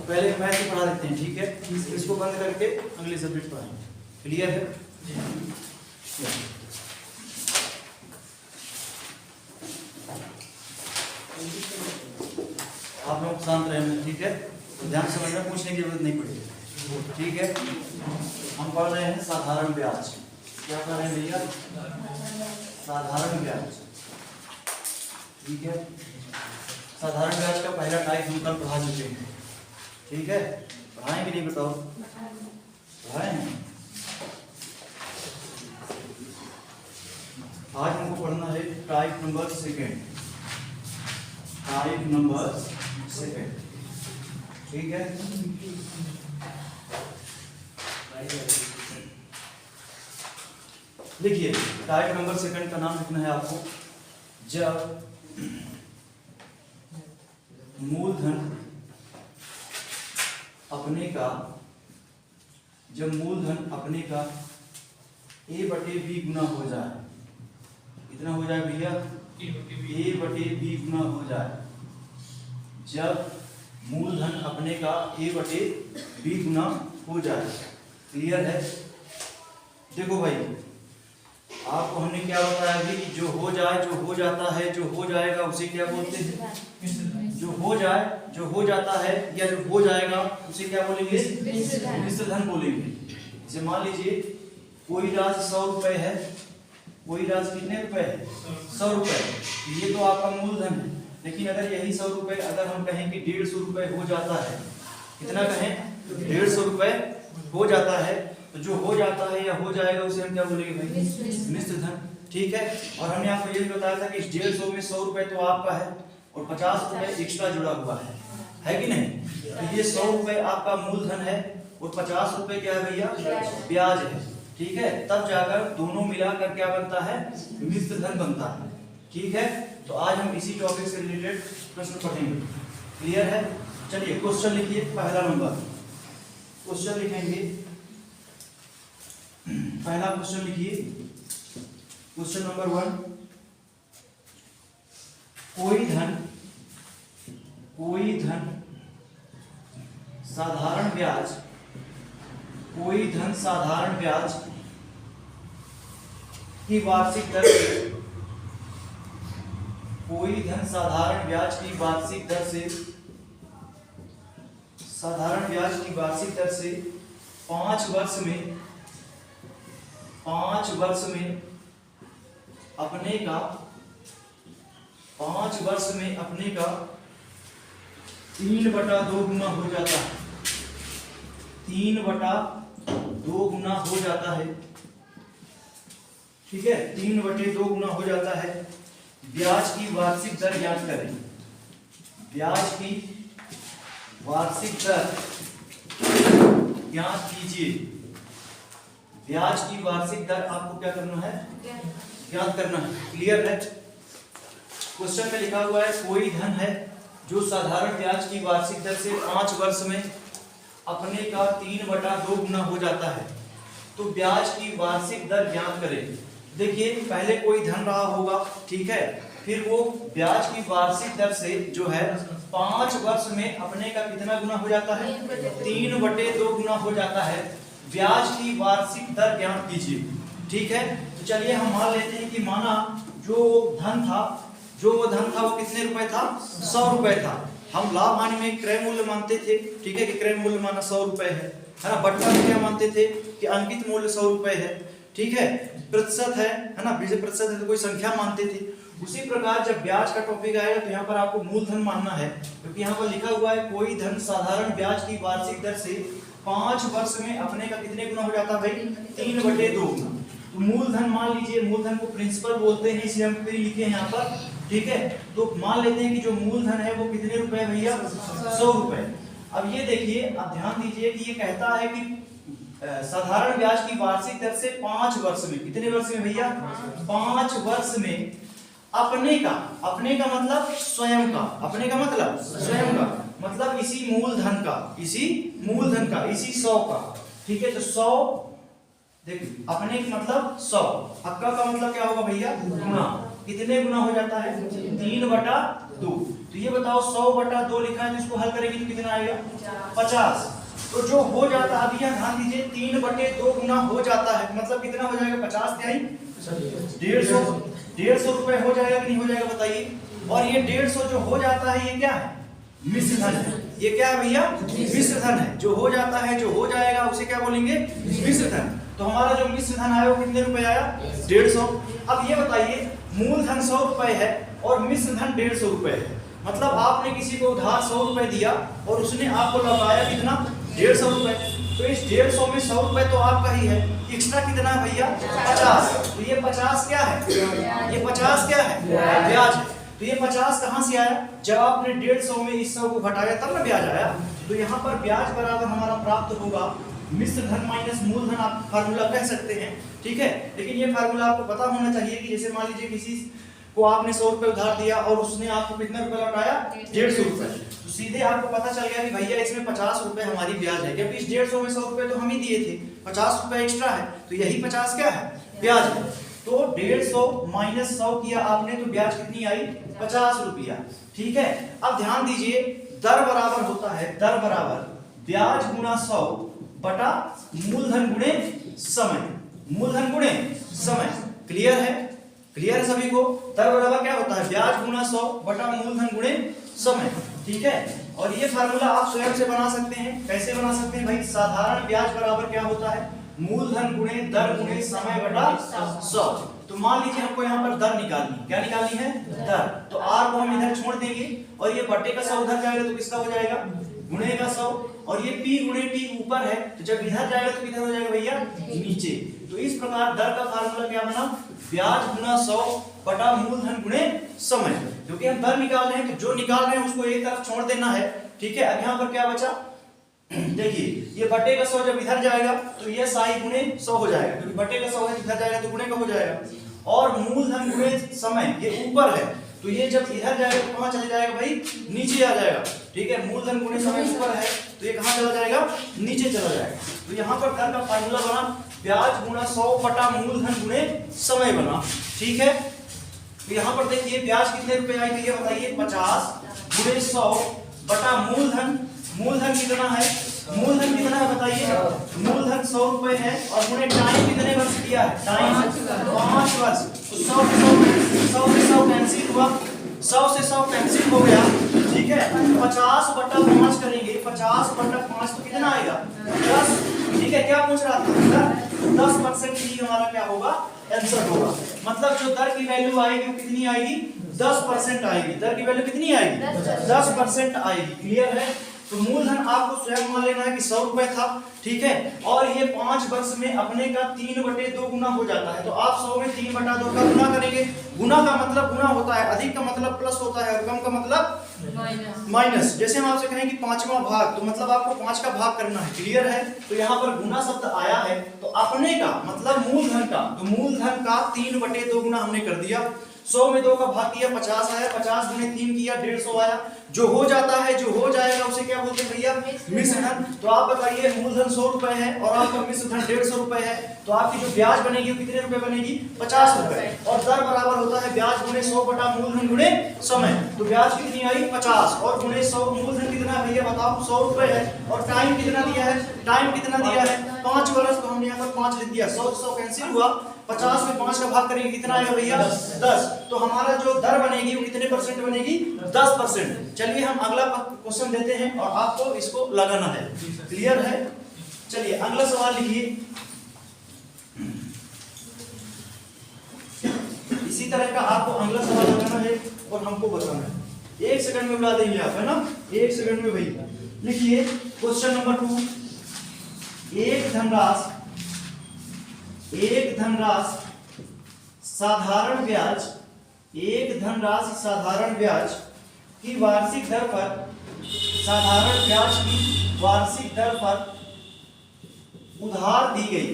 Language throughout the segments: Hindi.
पहले मैथ ही पढ़ा देते हैं, ठीक है। इसको बंद करके अगले सब्जेक्ट पढ़ाएंगे। क्लियर है? आप लोग शांत रहना, ठीक है। ध्यान समझना, पूछने की जरूरत नहीं पड़ेगी, ठीक है। हम पढ़ रहे हैं साधारण ब्याज। क्या पढ़ रहे हैं भैया? साधारण ब्याज, ठीक है। साधारण ब्याज का पहला टाइप हम कल पढ़ा चुके हैं, ठीक है। पढ़ाएं कि नहीं बताओ? पढ़ाएं नहीं? आज हमको पढ़ना है type number second, type number second, ठीक है। देखिए, टाइप नंबर सेकंड का नाम लिखना है आपको। जब मूलधन अपने का, जब मूलधन अपने का a/b गुना हो जाए, कितना हो जाए भैया? a/b गुना हो जाए। जब मूलधन अपने का a/b गुना हो जाए। क्लियर है? देखो भाई, आपको हमने क्या बताया अभी कि जो हो जाए, जो हो जाता है, जो हो जाएगा उसे क्या बोलते हैं? जो हो जाए, जो हो जाता है या जो हो जाएगा उसे क्या बोलेंगे? मिश्र धन बोलेंगे। जैसे मान लीजिए कोई राशि 100 रुपए है, कोई राशि कितने रुपए है? 100 रुपए। ये तो आपका मूलधन है, लेकिन अगर यही 100 रुपए अगर हम कहें कि 150 रुपए हो जाता है, कितना कहें? 150 रुपए हो जाता है, तो जो हो जाता है या हो जाएगा उसे हम क्या बोलेंगे भाई? मिश्र धन, ठीक है। और हमने आपको ये भी बताया था कि इस 150 में 100 रुपए तो आपका है और 50 रुपए एक्स्ट्रा जुड़ा हुआ है कि नहीं? तो ये 100 रुपए आपका मूलधन है और 50 रुपए क्या है भैया? ब्याज है, ठीक है। तब जाकर दोनों मिलाकर क्या बनता है? मिश्र धन बनता है, ठीक है। तो आज हम इसी टॉपिक से रिलेटेड प्रश्न पढ़ेंगे। क्लियर है? चलिए क्वेश्चन लिखिए। पहला नंबर क्वेश्चन लिखेंगे, पहला क्वेश्चन लिखिए। क्वेश्चन नंबर 1, कोई धन साधारण ब्याज, कोई धन साधारण ब्याज की वार्षिक दर से, कोई धन साधारण ब्याज की वार्षिक दर से, साधारण ब्याज की वार्षिक दर से 5 वर्ष में, 5 वर्ष में अपने का, 5 वर्ष में अपने का 3/2 गुना हो जाता है, 3/2 गुना हो जाता है, ठीक है। 3/2 गुना हो जाता है। ब्याज की वार्षिक दर ज्ञात करें। ब्याज की वार्षिक दर ज्ञात कीजिए। ब्याज की वार्षिक दर आपको क्या करना है? ज्ञात करना है। क्लियर है? क्वेश्चन में लिखा हुआ है कोई धन है जो साधारण ब्याज की वार्षिक दर से 5 वर्ष में अपने का 3/2 गुना हो जाता है, तो ब्याज की वार्षिक दर ज्ञात करें। देखिए, पहले कोई धन रहा होगा, ठीक है, फिर वो ब्याज की वार्षिक दर से जो है 5 वर्ष में अपने का कितना गुना हो जाता है? 3/2 गुना हो जाता है। ब्याज की वार्षिक दर ज्ञात कीजिए, ठीक है। तो चलिए हम मान लेते हैं कि माना जो धन था, जो वो धन था वो कितने रुपए था? 100 रुपए था। हम लाभ हानि में क्रय मूल्य मानते थे, ठीक है, कि क्रय मूल्य माना 100 रुपए है ना। बंटवारा में क्या मानते थे कि अंकित मूल्य 100 रुपए है, ठीक है। प्रतिशत है ना, 20% है तो कोई संख्या मानते थे। उसी प्रकार जब ब्याज का टॉपिक आएगा तो यहाँ पर आपको मूलधन मानना है, क्योंकि यहाँ पर लिखा हुआ है कोई धन साधारण ब्याज की वार्षिक दर से 5 वर्ष में अपने का कितने गुना हो जाता है भाई? 3/2 गुना। तो मूलधन मान लीजिए, मूलधन को प्रिंसिपल बोलते हैं, इसलिए हम फिर लिखे हैं यहाँ पर, ठीक है। तो मान लेते हैं कि जो मूलधन है वो कितने रुपए भैया? 100 रुपए। अब ये देखिए, अब ध्यान दीजिए कि ये कहता है कि साधारण ब्याज की वार्षिक दर से 5 वर्ष में, कितने वर्ष में भैया? 5 वर्ष में अपने का, अपने का मतलब स्वयं का, अपने का मतलब स्वयं का, मतलब इसी मूलधन का, इसी मूलधन का, इसी 100 का, ठीक है। तो 100 देखिए, अपने का मतलब 100, अक्का का मतलब क्या होगा भैया? गुना। कितने गुना हो जाता है? 3/2। तो तो ये बताओ 100/2 लिखा है तो इसको हल करेंगे तो कितना आएगा 50। तो जो हो जाता है, अभी यहाँ ध्यान दीजिए 3/2 गुना हो जाता है, मतलब कितना हो जाएगा 50 तिहाई 150 रुपए हो जाएगा कि नहीं हो जाएगा बताइए। और ये 150 जो हो जाता है ये क्या है मिश्र धन है। ये क्या है भैया मिश्र धन है। जो हो जाता है जो हो जाएगा उसे क्या बोलेंगे मिश्र धन। तो हमारा जो मिश्र धन आया वो कितने रुपए आया 150। अब ये बताइए मूलधन 100 रुपए है और मिश्र धन 150 रुपए है, मतलब आपने किसी को उधार 100 रुपए दिया और उसने आपको लौटाया कितना 150 रुपए। तो इस 150 में 100 रुपए तो आपका ही है, एक्स्ट्रा कितना है भैया 50। तो ये 50 क्या है, ये 50 क्या है ब्याज है। तो ये 50 कहाँ से आया, जब आपने 150 में इस 100 को घटाया तब ना ब्याज आया। तो यहाँ पर ब्याज बराबर हमारा प्राप्त होगा मिश्र धन माइनस मूलधन, आप फार्मूला कह सकते हैं, ठीक है। लेकिन ये फार्मूला आपको पता होना चाहिए कि जैसे मान लीजिए किसी को आपने 100 रुपए उधार दिया और उसने आपको कितने रुपए लौटाया 150 रुपए, तो सीधे आपको पता चल गया कि भैया इसमें 50 रुपए हमारी ब्याज है, क्योंकि इस 150 में 100 रुपए तो हम ही दिए थे, 50 रुपए एक्स्ट्रा है, तो यही 50 क्या है ब्याज है। तो 150 माइनस 100 किया आपने तो ब्याज कितनी आई 50 रुपया, ठीक है। अब ध्यान दीजिए दर बराबर होता है, दर बराबर ब्याज गुणा 100 बटा मूलधन गुणे समय, मूलधन गुणे समय। क्लियर है, क्लियर है सभी को। दर बराबर क्या होता है ब्याज गुणा 100 बटा मूलधन गुणे समय, ठीक है। और ये फार्मूला आप स्वयं से बना सकते हैं। कैसे बना सकते हैं भाई, साधारण ब्याज बराबर क्या होता है मूलधन गुणे दर गुणे समय बटा 100। तो मान लीजिए हमको यहाँ पर दर निकालनी, क्या निकालनी है दर, तो r को हम इधर छोड़ देंगे और ये बटे का 100 उधर जाएगा तो किसका हो जाएगा गुणे का 100, और ये p गुणे t ऊपर है तो जब इधर जाएगा तो किधर हो जाएगा भैया नीचे। तो इस प्रकार दर का फार्मूला क्या बना ब्याज गुना 100 बटा मूलधन गुणे समय। क्योंकि हम दर निकाल रहे हैं तो जो निकाल रहे हैं उसको एक तरफ छोड़ देना है, ठीक है। अब यहाँ पर क्या बचा, देखिए ये बटे का 100 जब इधर जाएगा तो ये साई गुणे 100 हो जाएगा, क्योंकि बटे का 100 है इधर जाएगा तो गुणे का हो जाएगा। और मूलधन गुणे समय ये ऊपर है तो ये जब इधर जाएगा तो कहां चले जाएगा भाई नीचे आ जाएगा, ठीक है। मूलधन गुणे समय ऊपर है तो ये कहां चला जाएगा नीचे चला जाएगा। तो यहाँ पर दर का फार्मूला बना ब्याज गुणा 100 बटा मूलधन गुणे समय बना, ठीक है। तो यहाँ पर देखिए ब्याज कितने रुपए आएंगे ये बताइए 50 गुणे 100 बटा मूलधन, मूलधन कितना है, मूलधन कितना है बताइए, मूलधन 100 रुपए है और उन्होंने टाइम कितने वर्ष दिया है टाइम 5 वर्ष। तो 100 से 100 कैंसिल हुआ, 100 से 100 कैंसिल हो गया, ठीक है। 50 बटा 5 करेंगे, 50 बटा 5 तो कितना आएगा 10, ठीक है। क्या पूछ रहा था 10% ही हमारा क्या होगा आंसर होगा। मतलब जो दर की वैल्यू आएगी वो कितनी आएगी 10% आएगी, दर की वैल्यू कितनी आएगी 10% आएगी। क्लियर है। तो मूलधन आपको स्वयं मान लेना है कि 100 रुपए था, ठीक है। और ये 5 वर्ष में अपने का 3/2 गुना हो जाता है। तो आप 100 में 3/2 का गुना करेंगे। गुना का मतलब गुना होता है, अधिक का मतलब प्लस होता है और कम का मतलब माइनस। जैसे हम आपसे कहें कि 5वां भाग, तो मतलब आपको 5 का भाग करना है। क्लियर है। तो यहाँ पर गुना शब्द आया है तो अपने का मतलब मूलधन का, तो मूलधन का 3/2 गुना हमने कर दिया। 100 में 2 का भाग किया 50 आया, 50 गुने 3 किया 150 आया। जो हो जाता है जो हो जाएगा उसे क्या बोलते हैं भैया मिश्र धन। तो आप बताइए मूलधन 100 रुपए है और आपका मिश्र धन 150 रुपए है, तो आपकी जो ब्याज बनेगी वो कितने रुपए बनेगी 50 रुपए। और दर बराबर होता है ब्याज गुणे 100 बटा मूलधन गुणे समय। तो ब्याज कितनी आई 50 और गुणे 100, मूलधन कितना है भैया बताओ 100 रुपए है। और टाइम कितना दिया है, टाइम कितना दिया है 5 वर्ष, तो हमने यहाँ पर 5 लिख दिया। 100 से 100 कैंसिल हुआ, 50 में 5 का भाग करेंगे कितना आएगा भैया 10। तो हमारा जो दर बनेगी वो कितने परसेंट बनेगी 10%। चलिए हम अगला क्वेश्चन देते हैं और आपको इसको लगाना है। क्लियर है। चलिए अगला सवाल लिखिए। इसी तरह का आपको अगला सवाल लगाना है और हमको बताना है। 1 सेकंड में बुला देंगे आप, है ना 1 सेकंड में भैया लिखिए। क्वेश्चन नंबर 2, एक धनराशि साधारण ब्याज, एक धनराशि साधारण ब्याज की वार्षिक दर पर, साधारण ब्याज की वार्षिक दर पर उधार दी गई,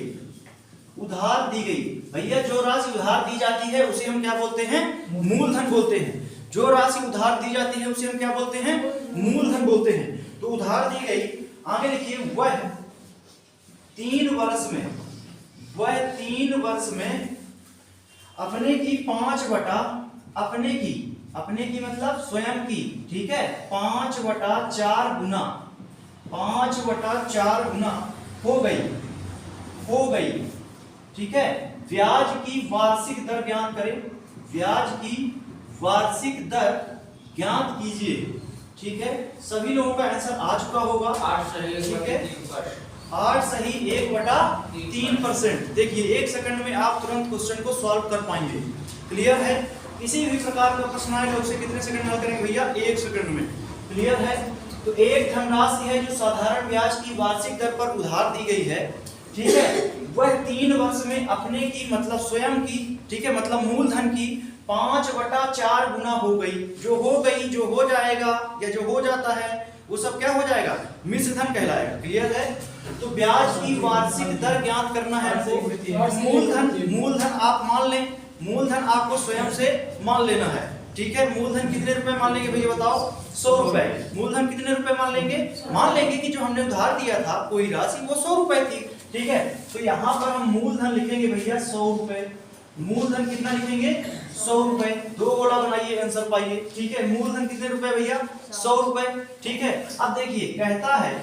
उधार दी गई। भैया जो राशि उधार दी जाती है उसे हम क्या बोलते हैं मूलधन बोलते हैं। जो राशि उधार दी जाती है उसे हम क्या बोलते हैं मूलधन बोलते हैं। तो उधार दी गई, आगे लिखिए वह 3 वर्ष में, वह 3 वर्ष में अपने की 5 बटा, अपने की अपने की मतलब स्वयं की, ठीक है, 5/4 गुना, 5/4 गुना हो गई, ठीक है। ब्याज की वार्षिक दर ज्ञात करें, ब्याज की वार्षिक दर ज्ञात कीजिए, ठीक है। सभी लोगों का आंसर आ चुका होगा, 8 सही, ठीक है, 8 सही 1/3%। देखिए 1 सेकंड में आप तुरंत क्वेश्चन को सॉल्व कर पाएंगे, क्लियर है। किसी भी प्रकार का प्रश्न आए तो उसे कितने सेकंड में हल करेंगे भैया, 1 सेकंड में, क्लियर है। तो एक धनराशि है जो साधारण ब्याज की वार्षिक दर पर उधार दी गई है, ठीक है, वह 3 वर्ष में अपने की मतलब स्वयं की, ठीक है, मतलब मूलधन की 5/4 गुना हो गई, जो हो जाएगा या जो हो जाता है वो सब क्या हो जाएगा, मिश्र धन कहलाएगा, क्लियर है। तो ब्याज की वार्षिक दर ज्ञात करना है हमको। मूलधन आप मान लें, मूलधन आपको स्वयं से मान लेना है, ठीक है। मूलधन कितने रुपए मान लेंगे भैया बताओ, 100 रुपए। मूलधन कितने रुपए मान लेंगे, मान लेंगे कि जो हमने उधार दिया था कोई राशि वो 100 रुपए थी, ठीक है। तो यहाँ पर हम मूलधन लिखेंगे भैया 100 रुपए। मूलधन कितना लिखेंगे, 100 रुपए। 2 गोला बनाइए, आंसर पाइए, ठीक है। मूलधन कितने रुपए भैया, 100 रुपए, ठीक है। अब देखिए कहता है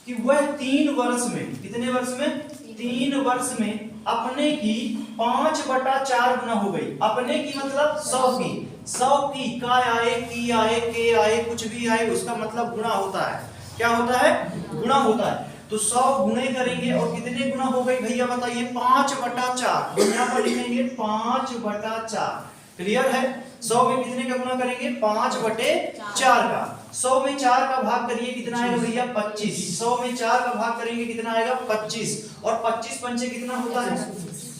कि वह 3 वर्ष में, कितने वर्ष में, 3 वर्ष में अपने की 5/4 गुना हो गई। अपने की मतलब 100 की, 100 की का आए, की आए, के आए, कुछ भी आए, उसका मतलब गुणा होता है, क्या होता है, गुणा होता है। तो 100 गुणे करेंगे और कितने गुना हो गई भैया बताइए, 5/4। हम यहाँ पर लिखेंगे 5/4, क्लियर है। 100 में कितने का गुना करेंगे, 5/4 का। 100 में 4 का भाग करिए, कितना आएगा भैया, 25। 100 में 4 का भाग करेंगे कितना आएगा, 25। और 25 पंचे कितना होता है,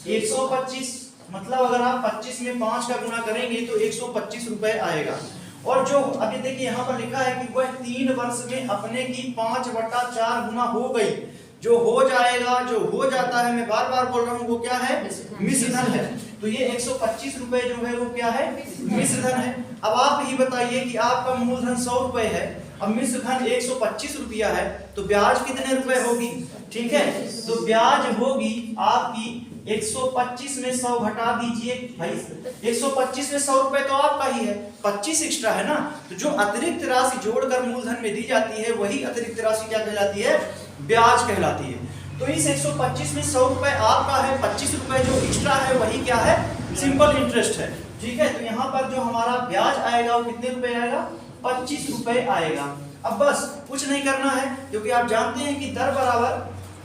125। मतलब अगर आप 25 में 5 का गुना करेंगे तो 125 रुपए आएगा। और जो अभी देखिए यहाँ पर लिखा है कि वह 3 वर्ष में अपने की 5/4 गुना हो गई, जो हो जाएगा, जो हो जाता है, मैं बार बार बोल रहा हूँ, वो क्या है, मिश्र धन है। तो ये 125 रुपए जो है वो क्या है, मिश्र धन है। अब आप ही बताइए कि आपका मूलधन 100 रुपए है, अब मिश्र धन 125 रुपया है, तो ब्याज कितने रुपए होगी, ठीक है। तो ब्याज होगी आपकी 125 में 100 घटा दीजिए भाई, 125 में 100 रुपए तो आपका ही है, 25 एक्स्ट्रा है ना। तो जो अतिरिक्त राशि जोड़कर मूलधन में दी जाती है वही अतिरिक्त राशि क्या कहलाती है, ब्याज कहलाती है। तो इस 125 में 100 रुपए आपका है, 25 रुपए जो एक्स्ट्रा है वही क्या है, सिंपल इंटरेस्ट है, ठीक है। तो यहाँ पर जो हमारा ब्याज आएगा वो कितने रुपए आएगा, 25 रुपए आएगा। अब बस कुछ नहीं करना है, क्योंकि आप जानते हैं कि दर बराबर,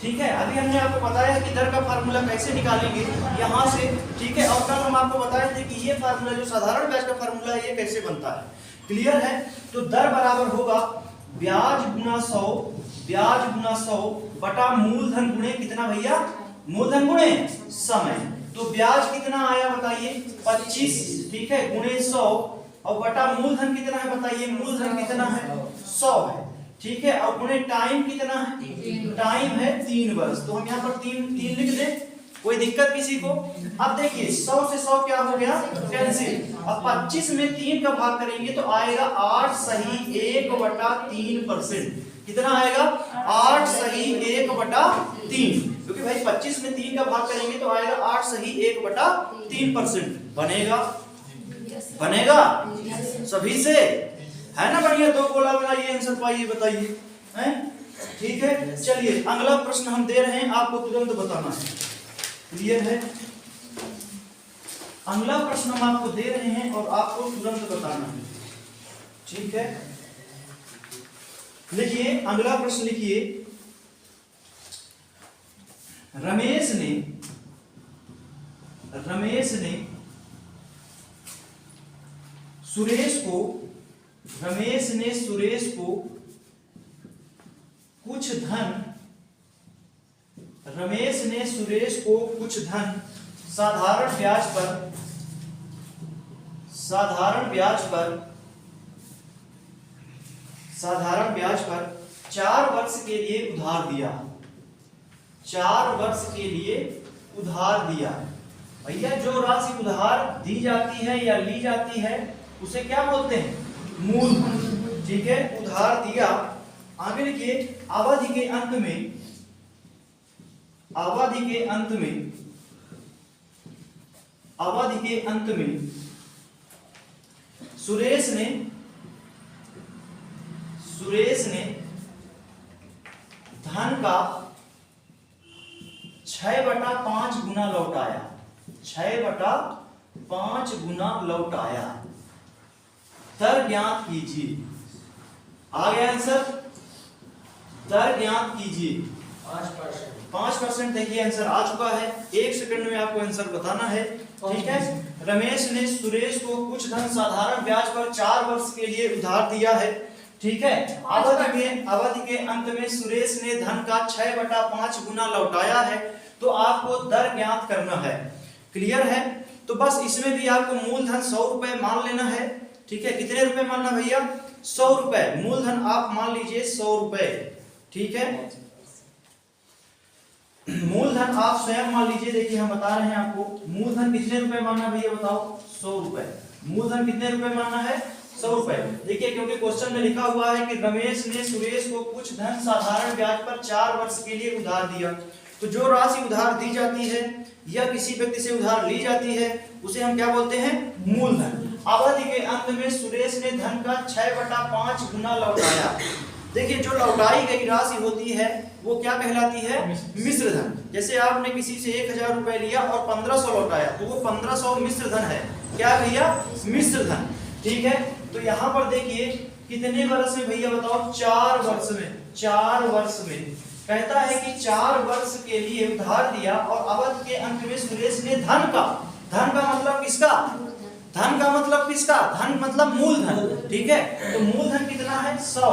ठीक है, अभी हमने आपको बताया कि दर का फार्मूला कैसे निकालेंगे यहाँ से, ठीक है। और कल हम आपको बताए थे कि ये फार्मूला जो साधारण ब्याज का फार्मूला है ये कैसे बनता है, क्लियर है। तो दर बराबर होगा ब्याज गुना 100, ब्याज गुना 100 बटा मूलधन गुणे कितना भैया, मूलधन गुणे समय। तो ब्याज कितना आया बताइए, 25, ठीक है, गुणे 100 और बटा मूलधन कितना है बताइए, मूलधन कितना है, 100 है, ठीक है। और गुणे टाइम कितना है, टाइम है 3 वर्ष। तो हम यहाँ पर 3 लिख दें, कोई दिक्कत किसी को। अब देखिए 100 से 100 क्या हो गया, कैंसिल। अब 25 में 3 का भाग करेंगे तो आएगा 8 सही 1/3%। कितना आएगा, 8 सही 1/3, क्योंकि भाई 25 में 3 का भाग करेंगे तो आएगा 8 सही 1/3%। बनेगा, बनेगा सभी से, है ना, बढ़िया। 2 गोला बनाइए, आंसर पाइए, बताइए, हैं, ठीक है। चलिए अगला प्रश्न हम दे रहे हैं, आपको तुरंत बताना है, क्लियर है। अगला प्रश्न हम आपको दे रहे हैं और आपको तुरंत बताना है, ठीक है। लिखिए अगला प्रश्न, लिखिए रमेश ने सुरेश को कुछ धन साधारण ब्याज पर 4 वर्ष के लिए उधार दिया, 4 वर्ष के लिए उधार दिया। भैया जो राशि उधार दी जाती है या ली जाती है उसे क्या बोलते हैं, मूलधन, ठीक है। उधार दिया, आगे लिखिए अवधि के अंत में सुरेश ने धन का 6/5 गुना लौटाया, 6/5 गुना लौटाया, दर ज्ञात कीजिए। आ गया आंसर, दर ज्ञात कीजिए। 5%। देखिए आंसर आ चुका है, 1 सेकंड में आपको आंसर बताना है। ठीक है, रमेश ने सुरेश को कुछ धन साधारण ब्याज पर 4 वर्ष के लिए उधार दिया है। ठीक है, अवधि के अंत में सुरेश ने धन का 6/5 गुना लौटाया है, तो आपको दर ज्ञात करना है। क्लियर है? तो बस इसमें भी आपको मूलधन 100 रुपए मान लेना है। ठीक है, कितने रुपए मानना भैया? 100 रुपए। मूलधन आप मान लीजिए 100 रुपए। ठीक है, मूलधन आप स्वयं मान लीजिए। देखिए हम बता रहे हैं आपको, मूलधन कितने रुपए मानना भैया बताओ? 100 रुपए। मूलधन कितने रुपए मानना है? 100 रुपए। देखिए क्योंकि क्वेश्चन में लिखा हुआ है कि रमेश ने सुरेश को कुछ धन साधारण ब्याज पर 4 वर्ष के लिए उधार दिया, तो जो राशि उधार दी जाती है या किसी व्यक्ति से उधार ली जाती है उसे हम क्या बोलते हैं? मूलधन। अवधि के अंत में सुरेश ने धन का 6/5 गुना लौटाया। देखिए जो लौटाई गई राशि होती है वो क्या कहलाती है? मिश्र धन। जैसे आपने किसी से 1000 रुपए लिया और 1500 लौटाया, तो वो 1500 मिश्र धन है। क्या भैया? मिश्र धन। ठीक है, तो यहाँ पर देखिए कितने वर्ष में भैया बताओ? 4 वर्ष में। 4 वर्ष में कहता है कि 4 वर्ष के लिए उधार दिया और अवधि के अंत में सुरेश ने धन का मतलब किसका? धन का मतलब किसका? धन मतलब मूलधन। ठीक है, तो मूलधन कितना है? 100।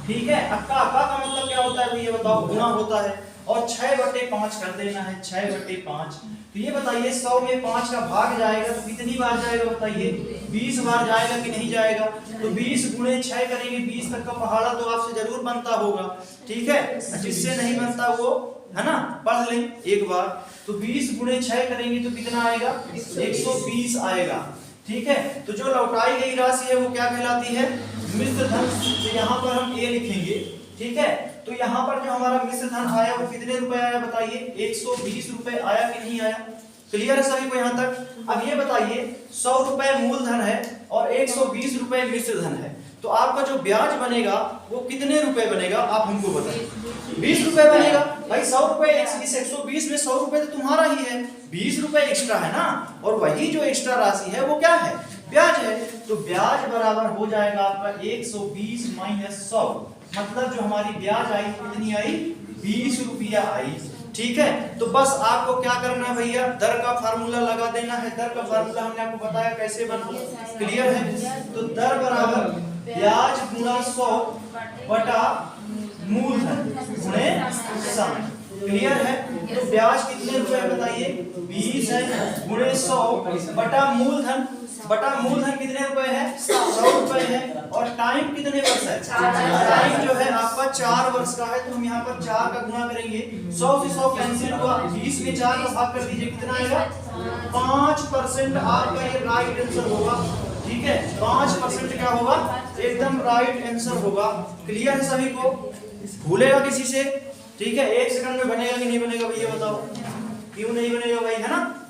ठीक है, अक्का का मतलब क्या होता है भैया बताओ? गुना होता है, और 6/5 कर देना है। 6/5। तो ये बताइए 100 में 5 का भाग जाएगा तो कितनी बार जाएगा बताइए? 20 बार जाएगा कि नहीं जाएगा? तो 20 गुणे 6 करेंगे, 20 तक का पहाड़ा तो आपसे जरूर बनता होगा। ठीक है, जिससे नहीं बनता वो है ना, पढ़ लें एक बार। तो 20 गुणे 6 करेंगे तो कितना आएगा? 120 आएगा। ठीक है, तो जो लौटाई गई राशि है वो क्या कहलाती है? मिश्र धन। तो यहाँ पर हम ए लिखेंगे। ठीक है, तो यहाँ पर जो हमारा मिश्र धन आया वो कितने रुपए आया बताइए? 120 रुपए आया कि नहीं आया? क्लियर है सभी को यहाँ तक? अब ये बताइए 100 रुपए मूलधन है और 120 रुपए मिश्र धन है, तो आपका जो ब्याज बनेगा वो कितने रुपए बनेगा? आप हमको बताइए। 20 रुपए बनेगा भाई। 100 रुपए इस 120 में 100 रुपए तो तुम्हारा ही है, 20 रुपए एक्स्ट्रा है ना, और वही जो एक्स्ट्रा राशि है वो क्या है? ब्याज है। तो ब्याज बराबर हो जाएगा आपका 120 माइनस 100, मतलब जो हमारी ब्याज आई कितनी आई? 20 रुपया आई। ठीक है, तो बस आपको क्या करना है भैया? दर का फार्मूला लगा देना है। दर का फार्मूला हमने आपको बताया कैसे बना। क्लियर है? तो दर बराबर ब्याज गुना 100 बटा मूलधन गुणे समय। क्लियर है? तो ब्याज कितने रुपए बताइए? 20 है, गुणे 100 बटा मूलधन कितने रुपए है? 100 रुपए है, और टाइम कितने वर्ष है? टाइम जो है आपका 4 वर्ष का है, तो हम यहाँ पर 4 का गुना करेंगे। 100 से 100 कैंसिल हुआ, 20 में 4 का भाग कर दीजिए, कितना आएगा? 5% आपका ये राइट आंसर होगा। ठीक है, 5% क्या होगा? एकदम राइट आंसर होगा। क्लियर है सभी को? भूलेगा किसी से? ठीक है, 1 सेकंड में बनेगा कि नहीं बनेगा भैया बताओ? क्यों नहीं बनेगा भाई, है ना?